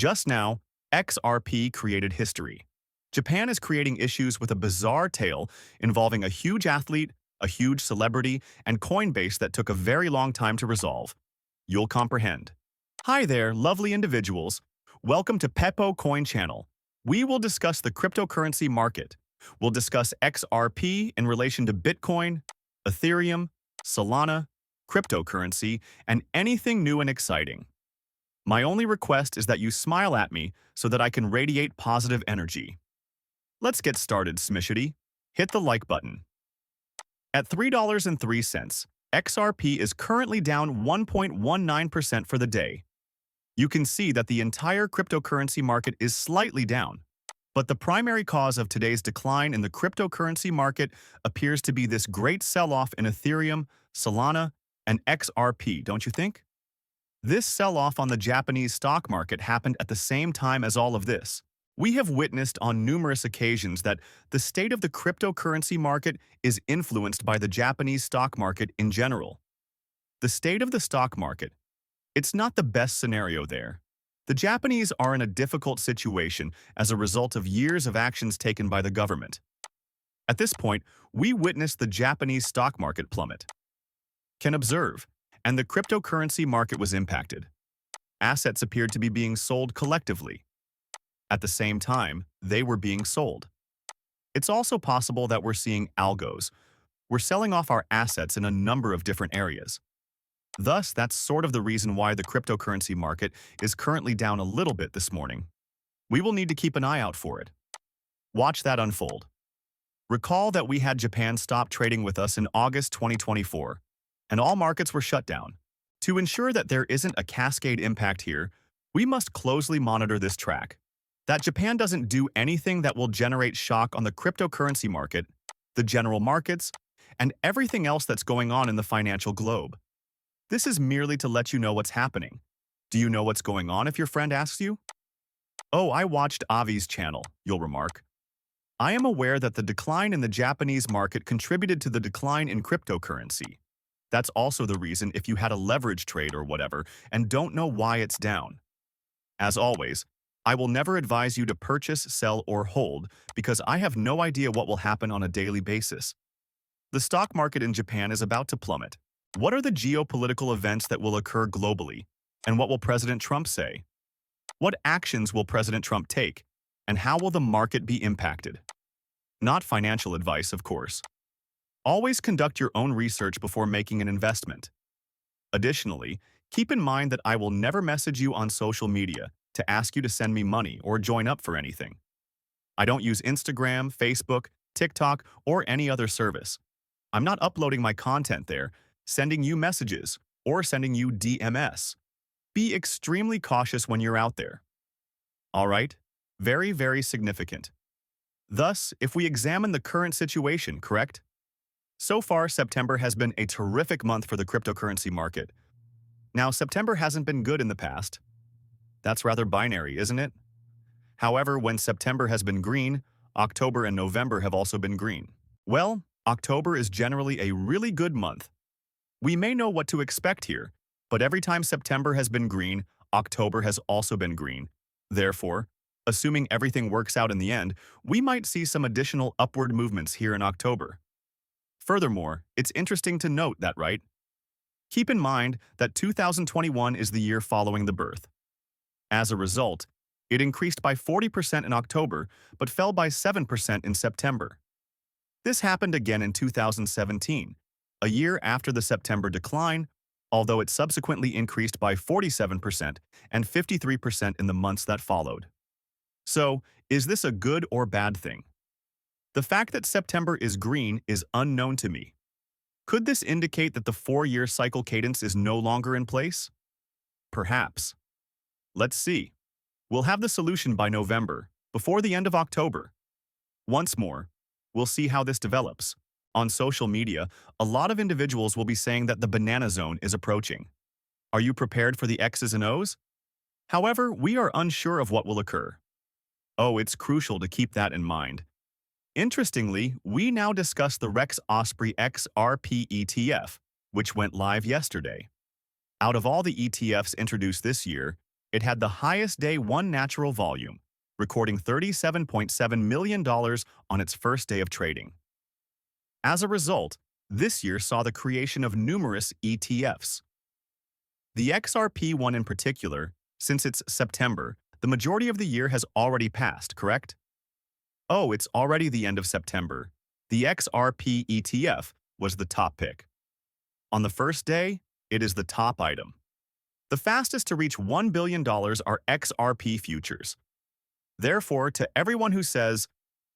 Just now, XRP created history. Japan is creating issues with a bizarre tale involving a huge athlete, a huge celebrity, and Coinbase that took a very long time to resolve. You'll comprehend. Hi there, lovely individuals. Welcome to Peppo Coin Channel. We will discuss the cryptocurrency market. We'll discuss XRP in relation to Bitcoin, Ethereum, Solana, cryptocurrency, and anything new and exciting. My only request is that you smile at me so that I can radiate positive energy. Let's get started, Smishity. Hit the like button. At $3.03, XRP is currently down 1.19% for the day. You can see that the entire cryptocurrency market is slightly down. But the primary cause of today's decline in the cryptocurrency market appears to be this great sell-off in Ethereum, Solana, and XRP, don't you think? This sell-off on the Japanese stock market happened at the same time as all of this. We have witnessed on numerous occasions that the state of the cryptocurrency market is influenced by the Japanese stock market in general. The state of the stock market, it's not the best scenario there. The Japanese are in a difficult situation as a result of years of actions taken by the government. At this point, we witnessed the Japanese stock market plummet. Can observe, and the cryptocurrency market was impacted. Assets appeared to be being sold collectively. At the same time, they were being sold. It's also possible that we're seeing algos. We're selling off our assets in a number of different areas. Thus, that's sort of the reason why the cryptocurrency market is currently down a little bit this morning. We will need to keep an eye out for it. Watch that unfold. Recall that we had Japan stop trading with us in August 2024, and all markets were shut down. To ensure that there isn't a cascade impact here, we must closely monitor this track. That Japan doesn't do anything that will generate shock on the cryptocurrency market, the general markets, and everything else that's going on in the financial globe. This is merely to let you know what's happening. Do you know what's going on if your friend asks you? Oh, I watched Avi's channel, you'll remark. I am aware that the decline in the Japanese market contributed to the decline in cryptocurrency. That's also the reason if you had a leverage trade or whatever and don't know why it's down. As always, I will never advise you to purchase, sell, or hold because I have no idea what will happen on a daily basis. The stock market in Japan is about to plummet. What are the geopolitical events that will occur globally? And what will President Trump say? What actions will President Trump take? And how will the market be impacted? Not financial advice, of course. Always conduct your own research before making an investment. Additionally, keep in mind that I will never message you on social media to ask you to send me money or join up for anything. I don't use Instagram, Facebook, TikTok, or any other service. I'm not uploading my content there, sending you messages, or sending you DMS. Be extremely cautious when you're out there. All right? Very, very significant. Thus, if we examine the current situation, correct? So far, September has been a terrific month for the cryptocurrency market. Now, September hasn't been good in the past. That's rather binary, isn't it? However, when September has been green, October and November have also been green. Well, October is generally a really good month. We may know what to expect here, but every time September has been green, October has also been green. Therefore, assuming everything works out in the end, we might see some additional upward movements here in October. Furthermore, it's interesting to note that, right? Keep in mind that 2021 is the year following the birth. As a result, it increased by 40% in October, but fell by 7% in September. This happened again in 2017, a year after the September decline, although it subsequently increased by 47% and 53% in the months that followed. So, is this a good or bad thing? The fact that September is green is unknown to me. Could this indicate that the 4-year cycle cadence is no longer in place? Perhaps. Let's see. We'll have the solution by November, before the end of October. Once more, we'll see how this develops. On social media, a lot of individuals will be saying that the banana zone is approaching. Are you prepared for the X's and O's? However, we are unsure of what will occur. Oh, it's crucial to keep that in mind. Interestingly, we now discuss the Rex Osprey XRP ETF, which went live yesterday. Out of all the ETFs introduced this year, It had the highest day one natural volume, recording $37.7 million on its first day of trading. As a result, this year saw the creation of numerous ETFs. The XRP one in particular, since it's September, the majority of the year has already passed, correct? Oh, it's already the end of September. The XRP ETF was the top pick. On the first day, it is the top item. The fastest to reach $1 billion are XRP futures. Therefore, to everyone who says,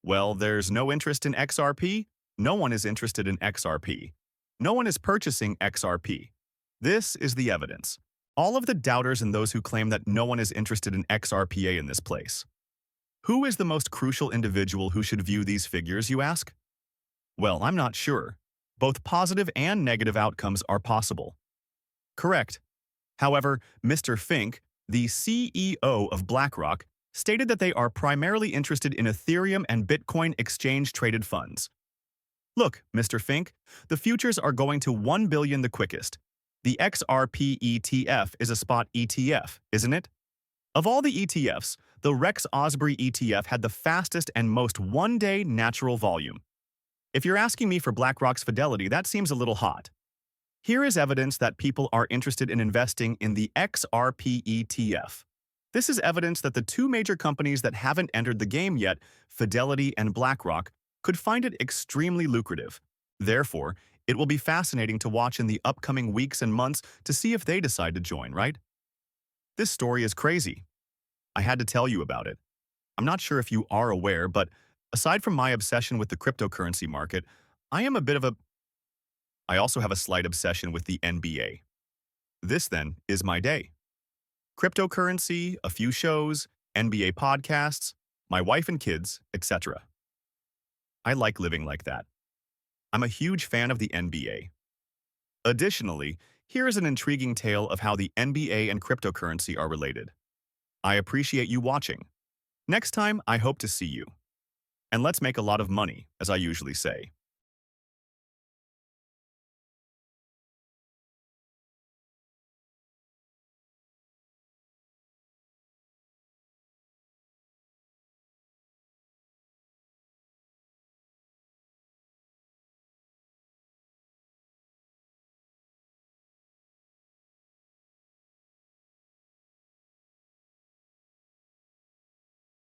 well, there's no interest in XRP, no one is interested in XRP. No one is purchasing XRP. This is the evidence. All of the doubters and those who claim that no one is interested in XRPA in this place. Who is the most crucial individual who should view these figures, you ask? Well, I'm not sure. Both positive and negative outcomes are possible. Correct. However, Mr. Fink, the CEO of BlackRock, stated that they are primarily interested in Ethereum and Bitcoin exchange-traded funds. Look, Mr. Fink, the futures are going to 1 billion the quickest. The XRP ETF is a spot ETF, isn't it? Of all the ETFs, the Rex Osbury ETF had the fastest and most one-day natural volume. If you're asking me for BlackRock's fidelity, that seems a little hot. Here is evidence that people are interested in investing in the XRP ETF. This is evidence that the two major companies that haven't entered the game yet, Fidelity and BlackRock, could find it extremely lucrative. Therefore, it will be fascinating to watch in the upcoming weeks and months to see if they decide to join, right? This story is crazy. I had to tell you about it. I'm not sure if you are aware, but aside from my obsession with the cryptocurrency market, I also have a slight obsession with the NBA. This, then, is my day. Cryptocurrency, a few shows, NBA podcasts, my wife and kids, etc. I like living like that. I'm a huge fan of the NBA. Additionally, here is an intriguing tale of how the NBA and cryptocurrency are related. I appreciate you watching. Next time, I hope to see you. And let's make a lot of money, as I usually say.